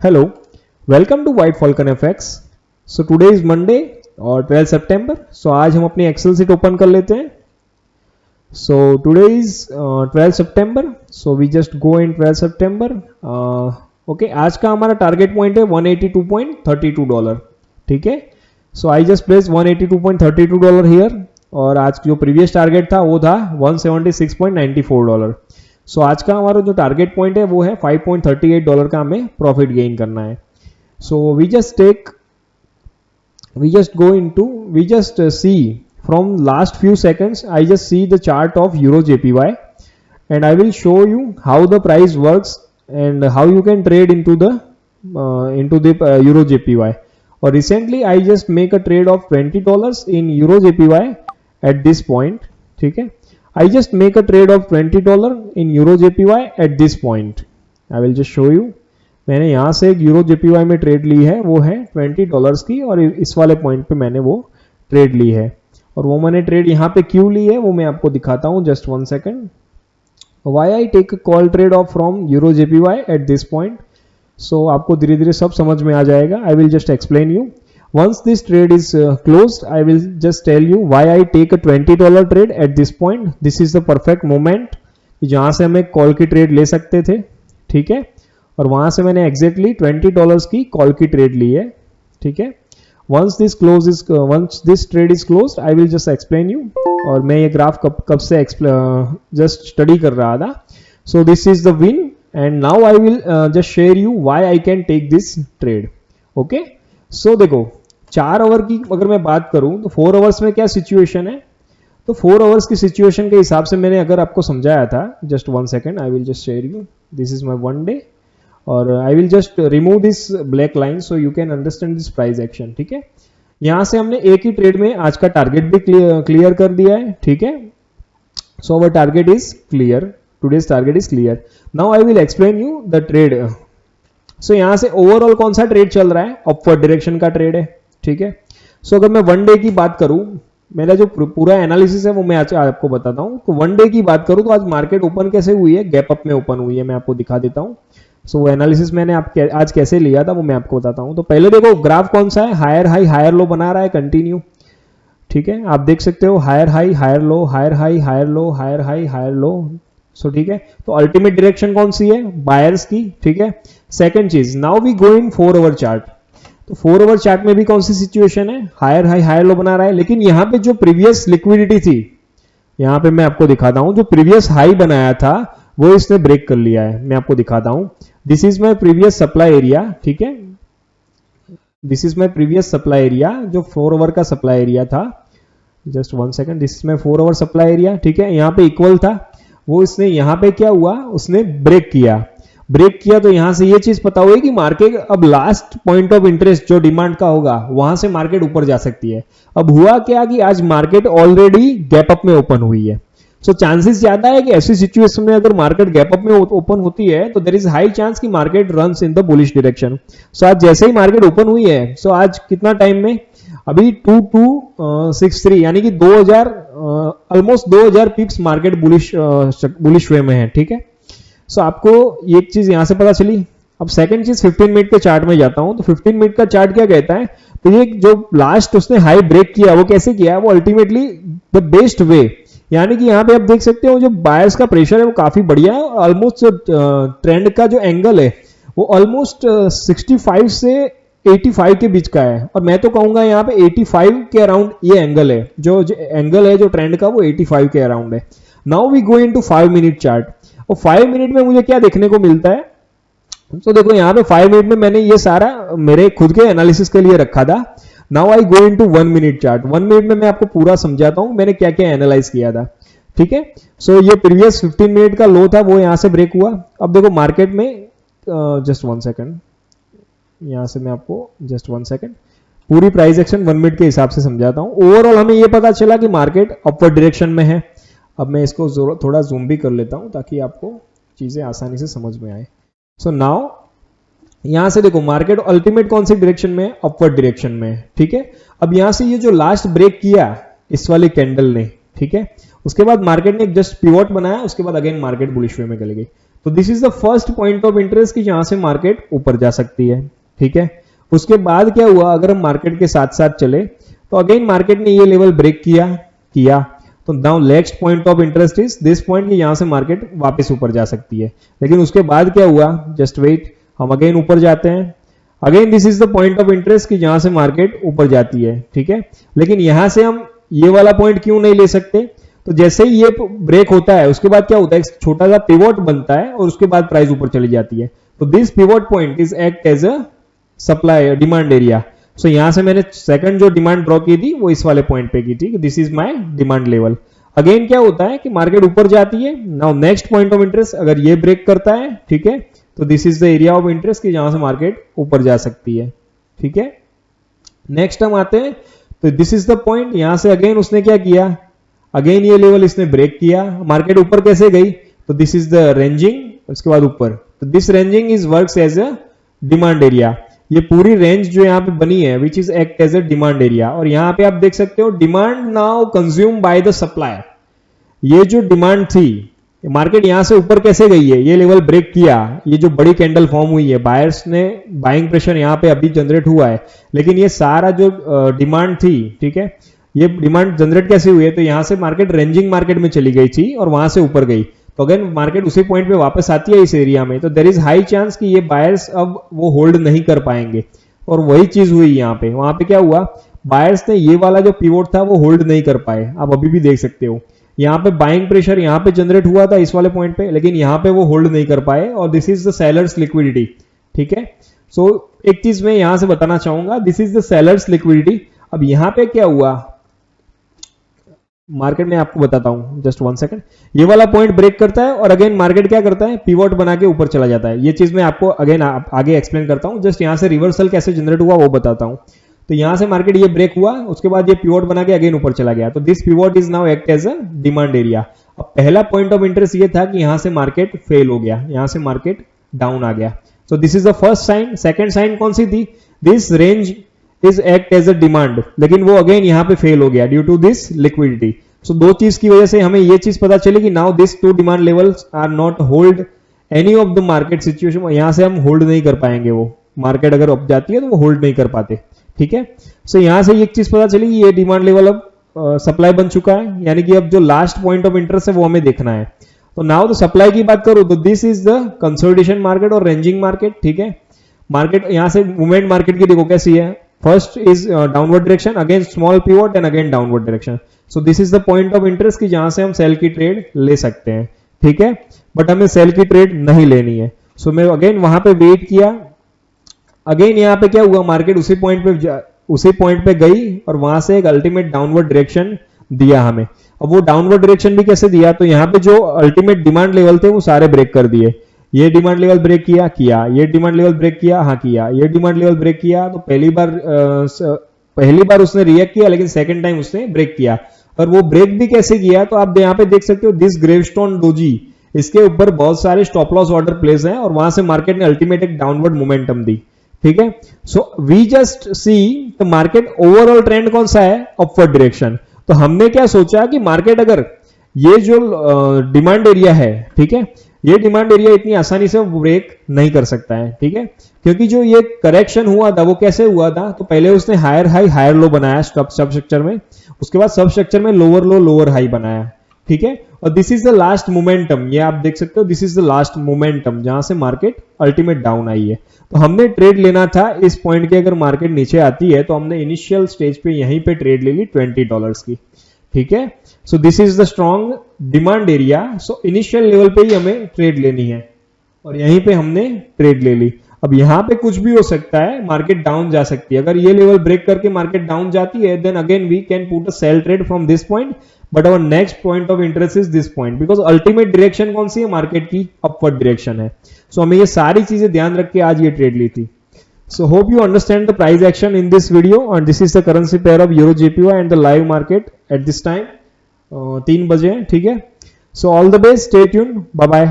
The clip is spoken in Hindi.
Hello, welcome to White Falcon FX. So today is Monday और 12 सितंबर. So आज हम अपनी एक्सेल सीट ओपन कर लेते हैं. So today is 12 September. So we just go in 12 September. Okay, आज का हमारा टारगेट पॉइंट है $182.32. ठीक है. So I just placed $182.32 here और आज जो प्रीवियस टारगेट था वो था $176.94. सो आज का हमारा जो टारगेट पॉइंट है वो है $5.38 का हमें प्रॉफिट गेन करना है. So we just see from last few seconds I just see the chart of euro JPY and I will show you how the price works and how you can trade into the euro JPY. और recently I just make a trade of $20 in euro JPY at this point. ठीक है. I just make a trade of $20 in Euro JPY at this point. I will just show you. मैंने यहाँ से एक यूरो JPY में ट्रेड ली है, वो है $20 की और इस वाले पॉइंट पे मैंने वो ट्रेड ली है. और वो मैंने ट्रेड यहाँ पे क्यों ली है वो मैं आपको दिखाता हूँ. Just 1 second. Why I take a call trade off from Euro JPY at this point? So आपको धीरे धीरे सब समझ में आ जाएगा. I will just explain you. Once this trade is closed, I will just tell you why I take a $20 trade at this point. This is the perfect moment जहाँ से हम एक कॉल की ट्रेड ले सकते थे. ठीक है. और वहाँ से मैंने exactly $20 की कॉल की ट्रेड ली है. ठीक है. Once this trade is closed, I will just explain you. और मैं ये ग्राफ कब से just स्टडी कर रहा था. So this is the win and now I will just share you why I can take this trade. Okay. So देखो 4 आवर की अगर मैं बात करूं तो 4 आवर्स में क्या सिचुएशन है. तो 4 आवर्स की सिचुएशन के हिसाब से मैंने अगर आपको समझाया था. Just 1 second. I will just share you. This is my 1 day और I will just remove this black line so you can understand this price action. ठीक है. यहां से हमने एक ही ट्रेड में आज का टारगेट भी क्लियर कर दिया है. ठीक है. So our target is clear. Today's target is clear. Now I will explain you the trade. So यहां से ओवरऑल कौन सा ट्रेड चल रहा है. अपवर्ड डायरेक्शन का ट्रेड है. ठीक है. सो अगर मैं 1 डे की बात करूं, मेरा जो पूरा एनालिसिस है वो मैं आज आपको बताता हूं. तो 1 डे की बात करूं तो आज मार्केट ओपन कैसे हुई है. गैप अप में ओपन हुई है. मैं आपको दिखा देता हूं. सो एनालिसिस मैंने आज कैसे लिया था वो मैं आपको बताता हूं. तो पहले देखो ग्राफ कौन सा है. हायर हाई हायर लो बना रहा है कंटिन्यू. ठीक है. आप देख सकते हो higher high higher low higher high higher low higher high higher low. So ठीक है. तो अल्टीमेट डायरेक्शन कौन सी है. बायर्स की. ठीक है. सेकंड चीज, now we go in 4 hour chart. तो 4 आवर चार्ट में भी कौन सी सिचुएशन है. हायर हाई हायर लो बना रहा है. लेकिन यहां पे जो प्रीवियस लिक्विडिटी थी, यहां पे मैं आपको दिखाता हूं, जो प्रीवियस हाई बनाया था वो इसने ब्रेक कर लिया है. मैं आपको दिखाता हूं. This is my previous supply area. ठीक है. This is my previous supply area जो 4 आवर का सप्लाई एरिया था. Just 1 second. This is my 4 hour supply area. ठीक है. यहां पे इक्वल था वो. इसने यहां पे क्या हुआ, उसने ब्रेक किया. तो यहां से ये चीज पता हुई कि मार्केट अब लास्ट पॉइंट ऑफ इंटरेस्ट जो डिमांड का होगा वहां से मार्केट ऊपर जा सकती है. अब हुआ क्या कि आज मार्केट ऑलरेडी गैप अप में ओपन हुई है. सो चांसेस ज्यादा है कि ऐसी सिचुएशन में अगर मार्केट गैप अप में ओपन होती है तो देयर इज हाई चांस कि market runs in the bullish direction. So आज जैसे ही मार्केट ओपन हुई है, सो आज कितना टाइम में अभी 2263 यानी कि 2000 ऑलमोस्ट 2000 पिप्स मार्केट बुलिश वे में है. ठीक है. सो आपको एक चीज यहां से पता चली. अब सेकंड चीज 15 मिनट के चार्ट में जाता हूं. तो 15 मिनट का चार्ट क्या कहता है. तो ये जो लास्ट उसने हाई ब्रेक किया वो कैसे किया, वो अल्टीमेटली द बेस्ट वे. यानी कि यहां पे आप देख सकते हो जो बायर्स का प्रेशर है वो काफी बढ़िया है. ऑलमोस्ट ट्रेंड का जो एंगल है वो ऑलमोस्ट 65 से 85 के बीच का है. और मैं तो कहूंगा यहाँ पे 85 के अराउंड ये एंगल है. जो एंगल है जो ट्रेंड का वो 85 के अराउंड है. Now we go into 5 minute chart. और 5 मिनट में मुझे क्या देखने को मिलता है. तो देखो यहाँ पे 5 मिनट में मैंने ये सारा मेरे खुद के एनालिसिस के लिए रखा था. Now I go into 1 minute chart. 1 minute में मैं आपको पूरा समझाता हूं मैंने क्या क्या एनालाइज किया था. ठीक है. सो ये प्रीवियस 15 मिनट का लो था वो यहां से ब्रेक हुआ. अब देखो मार्केट में जस्ट 1 सेकेंड. यहां से मैं आपको जस्ट 1 सेकेंड पूरी प्राइस एक्शन 1 मिनट के हिसाब से समझाता हूं. ओवरऑल हमें यह पता चला कि मार्केट अपवर्ड डायरेक्शन में है. अब मैं इसको थोड़ा जूम भी कर लेता हूं ताकि आपको चीजें आसानी से समझ में आए. सो नाउ यहां से देखो मार्केट अल्टीमेट कौन सी डायरेक्शन में, अपवर्ड डायरेक्शन में. ठीक है. अब यहां से ये जो लास्ट ब्रेक किया इस वाले कैंडल ने, ठीक है, उसके बाद मार्केट ने एक जस्ट पिवट बनाया. उसके बाद अगेन मार्केट बुलिश वे में चली गई. तो this is the first point of interest कि जहां से मार्केट ऊपर जा सकती है, ठीक है। उसके बाद क्या हुआ, अगर हम मार्केट के साथ साथ चले तो अगेन मार्केट ने ये लेवल ब्रेक किया तो now next point of interest is this point कि यहां से मार्केट वापस ऊपर जा सकती है। लेकिन उसके बाद क्या हुआ, जस्ट वेट, हम अगेन ऊपर जाते हैं। Again this is the point of interest कि जहां से मार्केट ऊपर जाती है, ठीक है। लेकिन यहां से हम ये वाला पॉइंट क्यों नहीं ले सकते, तो जैसे ही ये ब्रेक होता है उसके बाद क्या होता है, एक छोटा सा पिवोट बनता है और उसके बाद प्राइस ऊपर चली जाती है। तो this pivot point is act as a supply demand area. So यहां से मैंने सेकंड जो डिमांड ड्रॉ की थी वो इस वाले पॉइंट पे की थी, this is my demand level. Again क्या होता है कि मार्केट ऊपर जाती है, now next point of interest अगर ये ब्रेक करता है, ठीक है, तो this is the area of interest कि जहां से मार्केट ऊपर जा सकती है, ठीक है। नेक्स्ट हम आते हैं, तो दिस इज द पॉइंट, यहां से अगेन उसने क्या किया, अगेन ये लेवल इसने ब्रेक किया, मार्केट ऊपर कैसे गई, तो दिस इज द रेंजिंग, उसके बाद ऊपर, तो this ranging is works as a demand area. ये पूरी रेंज जो यहाँ पे बनी है which is act as a demand area, और यहाँ पे आप देख सकते हो demand now consume by the supplier. ये जो डिमांड थी, मार्केट यहां से ऊपर कैसे गई है, ये लेवल ब्रेक किया, ये जो बड़ी कैंडल फॉर्म हुई है, बायर्स ने बाइंग प्रेशर यहाँ पे अभी जनरेट हुआ है, लेकिन ये सारा जो डिमांड थी, ठीक है, ये डिमांड जनरेट कैसे हुई है, तो यहां से मार्केट रेंजिंग मार्केट में चली गई थी और वहां से ऊपर गई, तो अगेन मार्केट उसी पॉइंट पे वापस आती है इस एरिया में, तो देयर इज हाई चांस कि ये बायर्स अब वो होल्ड नहीं कर पाएंगे, और वही चीज हुई यहाँ पे। वहां पे क्या हुआ, बायर्स ने ये वाला जो पिवोट था वो होल्ड नहीं कर पाए, आप अभी भी देख सकते हो यहाँ पे बाइंग प्रेशर यहाँ पे जनरेट हुआ था इस वाले पॉइंट पे, लेकिन यहाँ पे वो होल्ड नहीं कर पाए, और this is the sellers liquidity, ठीक है। सो एक चीज मैं यहां से बताना चाहूंगा, this is the sellers liquidity. अब यहाँ पे क्या हुआ, मार्केट में आपको बताता हूं, जस्ट 1 सेकंड, ये वाला पॉइंट ब्रेक करता है और अगेन मार्केट क्या करता है, पिवोट बना के ऊपर चला जाता है। ये चीज मैं आपको अगेन आगे एक्सप्लेन करता हूं, जस्ट यहां से रिवर्सल कैसे जनरेट हुआ वो बताता हूं। तो यहां से मार्केट ये ब्रेक हुआ, उसके बाद ये पिवोट बना के अगेन ऊपर चला गया, तो this pivot is now act as a demand area. अब पहला पॉइंट ऑफ इंटरेस्ट ये था कि यहां से मार्केट फेल हो गया, यहां से मार्केट डाउन आ गया, so this is the first sign. Second sign कौन सी थी, this range is act as a demand, लेकिन वो अगेन यहां पे फेल हो गया due to this liquidity. So दो चीज की वजह से हमें ये चीज पता चली कि now this two demand levels are not hold any of the market situation, यहां से हम होल्ड नहीं कर पाएंगे, वो मार्केट अगर अप जाती है तो वो होल्ड नहीं कर पाते, ठीक है। सो यहां से एक चीज पता चली कि ये डिमांड लेवल अब सप्लाई बन चुका है, यानी कि अब जो लास्ट पॉइंट ऑफ इंटरेस्ट है वो हमें देखना है। तो नाउ तो सप्लाई की बात करूं तो this is the consolidation market और रेंजिंग मार्केट, ठीक है। मार्केट यहां से मूवमेंट मार्केट की देखो कैसी है, first is downward direction, again small pivot and again downward direction. So this is the point of interest कि जहां से हम सेल की ट्रेड ले सकते हैं, ठीक है, बट हमें सेल की ट्रेड नहीं लेनी है। सो मैं अगेन वहां पे वेट किया, अगेन यहाँ पे क्या हुआ, मार्केट उसी पॉइंट पे गई और वहां से एक अल्टीमेट डाउनवर्ड डायरेक्शन दिया हमें। अब वो डाउनवर्ड डायरेक्शन भी कैसे दिया, तो यहाँ पे जो अल्टीमेट डिमांड लेवल थे वो सारे ब्रेक कर दिए। ये डिमांड लेवल ब्रेक किया, ये डिमांड लेवल ब्रेक किया, हाँ किया, ये डिमांड लेवल ब्रेक किया, तो पहली बार उसने रिएक्ट किया, लेकिन सेकंड टाइम उसने ब्रेक किया। और वो ब्रेक भी कैसे किया, तो आप यहाँ पे देख सकते हो दिस ग्रेवस्टोन डोजी, इसके ऊपर बहुत सारे स्टॉप लॉस ऑर्डर प्लेस हैं और वहां से मार्केट ने अल्टीमेट एक डाउनवर्ड मोमेंटम दी, ठीक है। So we just see the market overall trend कौन सा है, अपवर्ड डायरेक्शन। तो हमने क्या सोचा कि मार्केट अगर ये जो डिमांड एरिया है, ठीक है, ये डिमांड एरिया इतनी आसानी से ब्रेक नहीं कर सकता है, ठीक है, क्योंकि जो ये करेक्शन हुआ था वो कैसे हुआ था, तो पहले उसने हायर हाई हायर लो बनाया सब स्ट्रक्चर में, उसके बाद सब स्ट्रक्चर में लोअर लो लोअर हाई बनाया, ठीक है, और this is the last momentum, ये आप देख सकते हो, this is the last momentum जहां से मार्केट अल्टीमेट डाउन आई है। तो हमने ट्रेड लेना था इस पॉइंट के, अगर मार्केट नीचे आती है तो हमने इनिशियल स्टेज पे यहीं पे ट्रेड ले ली $20 की, ठीक है। सो this is the strong demand area, so initial level पे ही हमें ट्रेड लेनी है और यहीं पे हमने ट्रेड ले ली। अब यहां पे कुछ भी हो सकता है, मार्केट डाउन जा सकती है, अगर ये लेवल ब्रेक करके मार्केट डाउन जाती है then again we can put a sell trade from this point, but our next point of interest is this point, because ultimate direction कौन सी है, मार्केट की अपवर्ड डायरेक्शन है। सो हमें ये सारी चीजें ध्यान रख के आज ये ट्रेड ली थी। So hope you understand the price action in this video, and this is the currency pair of Euro JPY and the live market at this time 3 बजे, ठीक है। So all the best, stay tuned, bye bye.